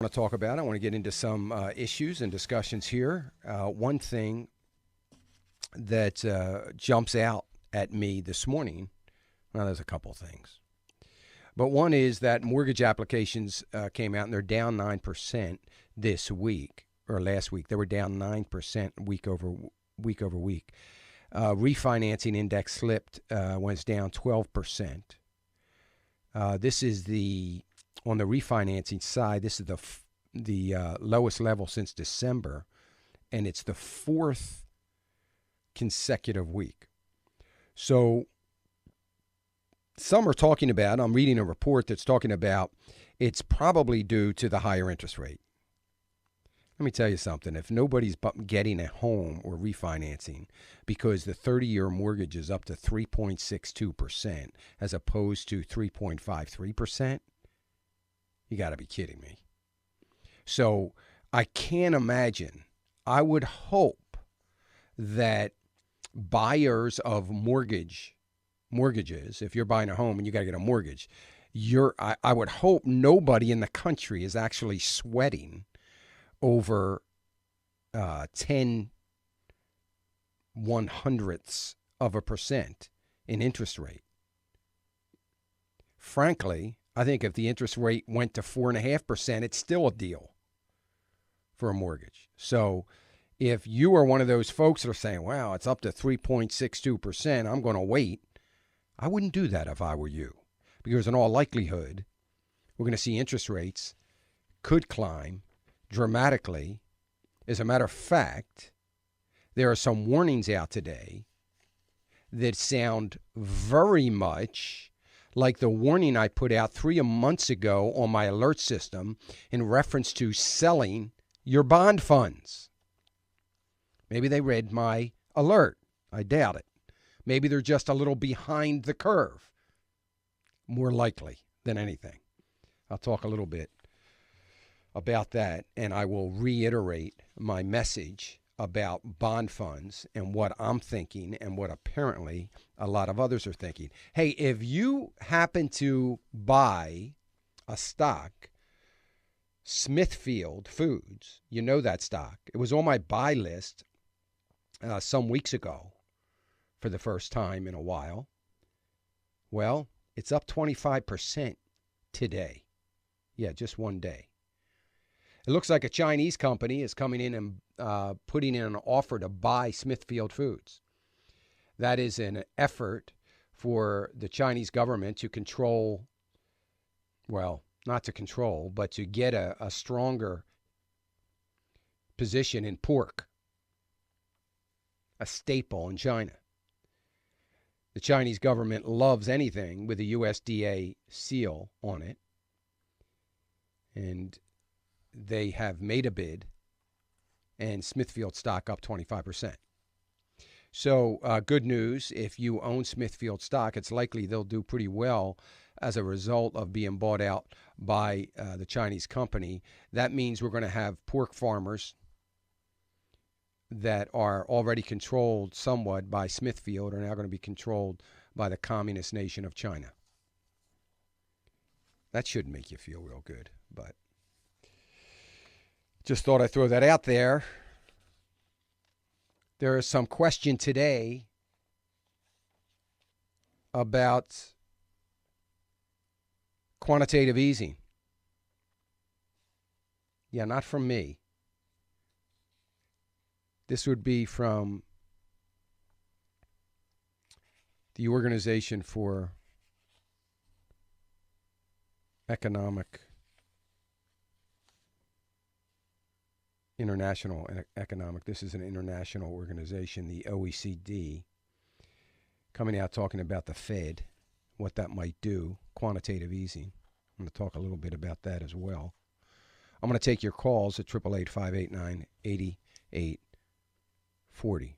want to talk about. I want to get into some issues and discussions here. One thing that jumps out at me this morning, well, there's a couple things. But one is that mortgage applications came out, and they're down 9% this week, or last week. They were down 9% week over week. Refinancing index slipped, was down 12%. This is on the refinancing side, this is the lowest level since December, and it's the fourth consecutive week. So some are talking about, I'm reading a report that's talking about it's probably due to the higher interest rate. Let me tell you something. If nobody's getting a home or refinancing because the 30-year mortgage is up to 3.62% as opposed to 3.53%, you got to be kidding me. So I can't imagine. I would hope that buyers of mortgages, if you're buying a home and you got to get a mortgage, I would hope nobody in the country is actually sweating over 10 1/100ths% in interest rate. Frankly, I think if the interest rate went to 4.5%, it's still a deal for a mortgage. So if you are one of those folks that are saying, wow, it's up to 3.62%, I'm going to wait, I wouldn't do that if I were you. Because in all likelihood, we're going to see interest rates could climb dramatically. As a matter of fact, there are some warnings out today that sound very much like the warning I put out 3 months ago on my alert system in reference to selling your bond funds. Maybe they read my alert. I doubt it. Maybe they're just a little behind the curve. More likely than anything. I'll talk a little bit about that, and I will reiterate my message about bond funds and what I'm thinking and what apparently a lot of others are thinking. Hey, if you happen to buy a stock, Smithfield Foods, you know that stock. It was on my buy list some weeks ago for the first time in a while. Well, it's up 25% today. Yeah, just one day. It looks like a Chinese company is coming in and putting in an offer to buy Smithfield Foods. That is an effort for the Chinese government to control, well, not to control, but to get a stronger position in pork, a staple in China. The Chinese government loves anything with a USDA seal on it, and they have made a bid, and Smithfield stock up 25%. So good news, if you own Smithfield stock, it's likely they'll do pretty well as a result of being bought out by the Chinese company. That means we're going to have pork farmers that are already controlled somewhat by Smithfield are now going to be controlled by the communist nation of China. That shouldn't make you feel real good, but just thought I'd throw that out there. There is some question today about quantitative easing. Yeah, not from me. This would be from the Organization for International Economic. This is an international organization, the OECD, coming out talking about the Fed, what that might do, quantitative easing. I'm going to talk a little bit about that as well. I'm going to take your calls at 888-589-8840.